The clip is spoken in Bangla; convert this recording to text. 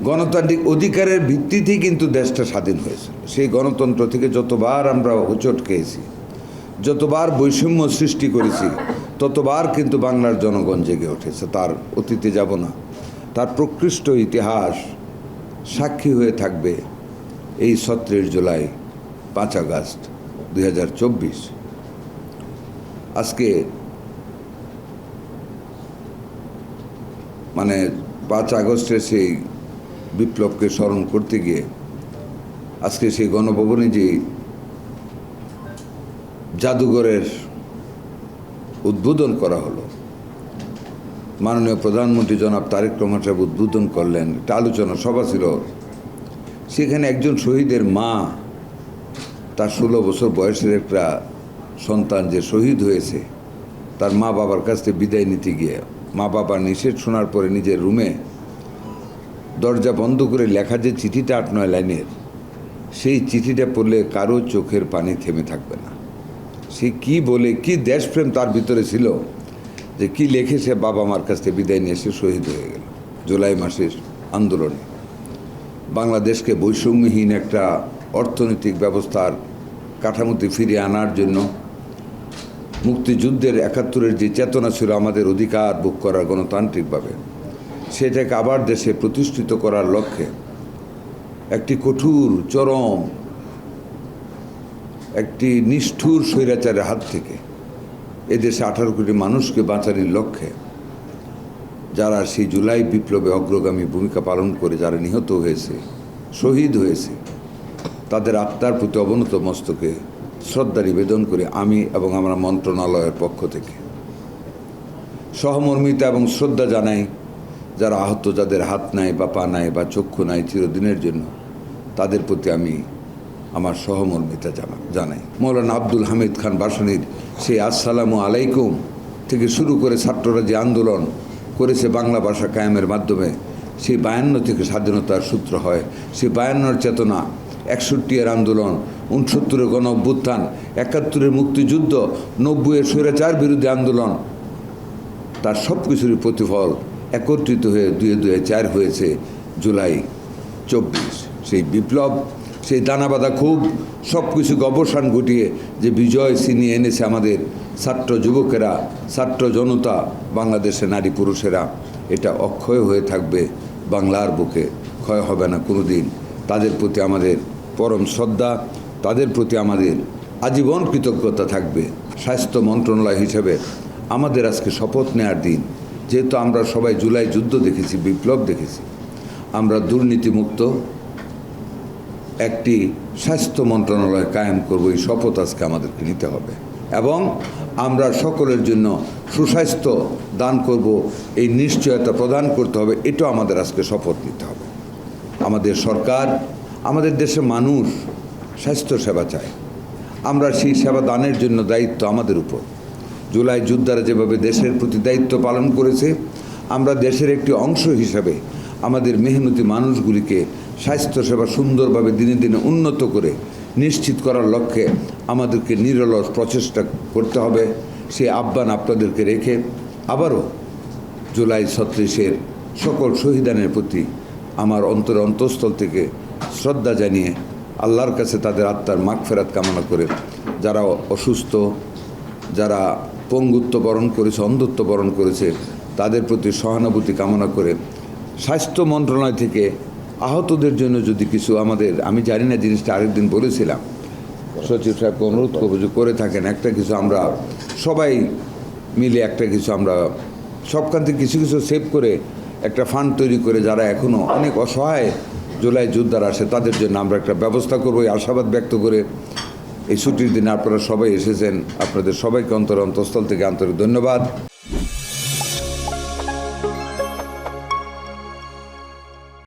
গণতান্ত্রিক অধিকারের ভিত্তিতেই কিন্তু দেশটা স্বাধীন হয়েছে। সেই গণতন্ত্র থেকে যতবার আমরা হোঁচট খেয়েছি, যতবার বৈষম্য সৃষ্টি করেছি, ততবার কিন্তু বাংলার জনগণ জেগে উঠেছে। তার অতীতে যাব না, তার প্রকৃষ্ট ইতিহাস সাক্ষী হয়ে থাকবে এই ৩৭ জুলাই ৫ আগস্ট ২০২৪। আজকে ৫ আগস্টের সেই বিপ্লবকে স্মরণ করতে গিয়ে আজকে সেই গণভবনে যে জাদুঘরের উদ্বোধন করা হলো, মাননীয় প্রধানমন্ত্রী জনাব তারেক রহমান সাহেব উদ্বোধন করলেন, একটা আলোচনা সভা ছিল। সেখানে একজন শহীদের মা, তার ১৬ বছর বয়সের একটা সন্তান যে শহীদ হয়েছে, তার মা বাবার কাছ থেকে বিদায় নিতে গিয়ে মা বাবার নিষেধ শোনার পরে নিজের রুমে দরজা বন্ধ করে লেখা যে চিঠিটা ৮-৯ লাইনের, সেই চিঠিটা পড়লে কারো চোখের পানি থেমে থাকবে না। সে কি বলে, কি দেশপ্রেম তার ভিতরে ছিল, যে কি লেখে সে বাবা মার কাছ থেকে বিদায় নিয়ে সে শহীদ হয়ে গেল জুলাই মাসের আন্দোলনে। বাংলাদেশকে বৈষম্যহীন একটা অর্থনৈতিক ব্যবস্থার কাঠামোতে ফিরিয়ে আনার জন্য, মুক্তিযুদ্ধের ৭১-এর যে চেতনা ছিল আমাদের অধিকার ভোগ করার গণতান্ত্রিকভাবে, সেটাকে আবার দেশে প্রতিষ্ঠিত করার লক্ষ্যে একটি কঠোর, চরম, একটি নিষ্ঠুর স্বৈরাচারের হাত থেকে এদেশে ১৮ কোটি মানুষকে বাঁচানোর লক্ষ্যে যারা সেই জুলাই বিপ্লবে অগ্রগামী ভূমিকা পালন করে যারা নিহত হয়েছে, শহীদ হয়েছে, তাদের আত্মার প্রতি অবনত মস্তকে শ্রদ্ধা নিবেদন করে আমি এবং আমরা মন্ত্রণালয়ের পক্ষ থেকে সহমর্মিতা এবং শ্রদ্ধা জানাই যারা আহত, যাদের হাত নাই বা পা নাই বা চক্ষু নাই চিরদিনের জন্য, তাদের প্রতি আমি আমার সহমর্মিতা জানাই। মৌলানা আব্দুল হামিদ খান ভাসানীর সেই আসসালামু আলাইকুম থেকে শুরু করে ছাত্ররা যে আন্দোলন করেছে বাংলা ভাষা কায়েমের মাধ্যমে, সেই ৫২ থেকে স্বাধীনতার সূত্র হয়। সেই ৫২-র চেতনা, ৬১-এর আন্দোলন, ৬৯-এর গণ অভ্যুত্থান, ৭১-এর মুক্তিযুদ্ধ, ৯০-এর স্বৈরাচার বিরোধী আন্দোলন, তার সব কিছুরই প্রতিফল একত্রিত হয়ে ২০০৪ হয়েছে জুলাই ২৪। সেই বিপ্লব, সেই দানাবাঁধা খুব সব কিছুকে অবসান ঘটিয়ে যে বিজয় ছিনিয়ে এনেছে আমাদের ছাত্র যুবকেরা, ছাত্র জনতা, বাংলাদেশের নারী পুরুষেরা, এটা অক্ষয় হয়ে থাকবে বাংলার বুকে, ক্ষয় হবে না কোনো দিন। তাদের প্রতি আমাদের পরম শ্রদ্ধা, তাদের প্রতি আমাদের আজীবন কৃতজ্ঞতা থাকবে। স্বাস্থ্য মন্ত্রণালয় হিসেবে আমাদের আজকে শপথ নেওয়ার দিন, যেহেতু আমরা সবাই জুলাই যুদ্ধ দেখেছি, বিপ্লব দেখেছি, আমরা দুর্নীতিমুক্ত একটি স্বাস্থ্য মন্ত্রণালয় কায়েম করব, এই শপথ আজকে আমাদেরকে নিতে হবে এবং আমরা সকলের জন্য সুস্বাস্থ্য দান করব, এই নিশ্চয়তা প্রদান করতে হবে। এটাও আমাদের আজকে শপথ নিতে হবে। আমাদের সরকার, আমাদের দেশের মানুষ স্বাস্থ্য সেবা চায়, আমরা সেই সেবা দানের জন্য দায়িত্ব আমাদের উপর। জুলাই যোদ্ধারা যেভাবে দেশের প্রতি দায়িত্ব পালন করেছে, আমরা দেশের একটি অংশ হিসাবে আমাদের মেহনতি মানুষগুলিকে স্বাস্থ্যসেবা সুন্দরভাবে দিনে দিনে উন্নত করে নিশ্চিত করার লক্ষ্যে আমাদেরকে নিরলস প্রচেষ্টা করতে হবে। সেই আহ্বান আপনাদেরকে রেখে আবারও জুলাই ৩৬-এর সকল শহীদানের প্রতি আমার অন্তঃস্থল থেকে শ্রদ্ধা জানিয়ে আল্লাহর কাছে তাদের আত্মার মাগফিরাত কামনা করে, যারা অসুস্থ, যারা পঙ্গুত্ব বরণ করেছে, অন্ধত্ব বরণ করেছে, তাদের প্রতি সহানুভূতি কামনা করে স্বাস্থ্য মন্ত্রণালয় থেকে আহতদের জন্য যদি কিছু আমাদের, আমি জানি না জিনিসটা আরেকদিন বলেছিলাম, সচিব সাহেবকে অনুরোধ করবো যে করে থাকেন একটা কিছু, আমরা সবাই মিলে একটা কিছু, আমরা সবখান থেকে কিছু কিছু সেভ করে একটা ফান্ড তৈরি করে যারা এখনও অনেক অসহায় জুলাই যোদ্ধারা আসে তাদের জন্য আমরা একটা ব্যবস্থা করবো, এই আশাবাদ ব্যক্ত করে এই ছুটির দিনে আপনারা সবাই এসেছেন, আপনাদের সবাইকে অন্তঃস্থল থেকে আন্তরিক ধন্যবাদ।